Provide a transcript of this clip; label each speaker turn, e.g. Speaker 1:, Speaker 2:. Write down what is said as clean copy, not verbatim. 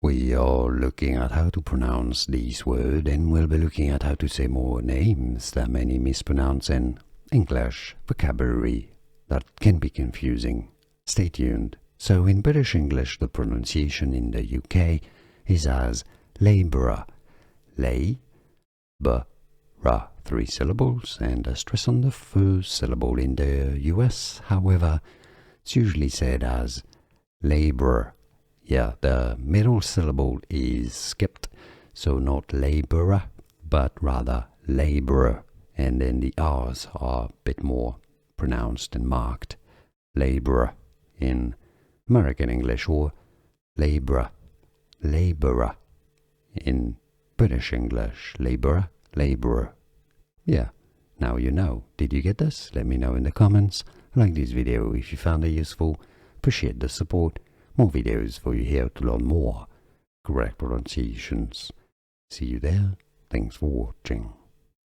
Speaker 1: We are looking at how to pronounce these words, and we'll be looking at how to say more names that many mispronounce in English vocabulary that can be confusing. Stay tuned. So in British English, the pronunciation in the UK is as labourer. Lay, b, ra, 3 syllables, and a stress on the first syllable. In the US, however, it's usually said as labourer. Yeah, the middle syllable is skipped, so not labourer, but rather labourer, and then the R's are a bit more pronounced and marked. Labourer in American English, or labourer, labourer in British English, labourer, labourer. Yeah, now you know. Did you get this? Let me know in the comments. Like this video if you found it useful. Appreciate the support. More videos for you here to learn more correct pronunciations. See you there. Thanks for watching.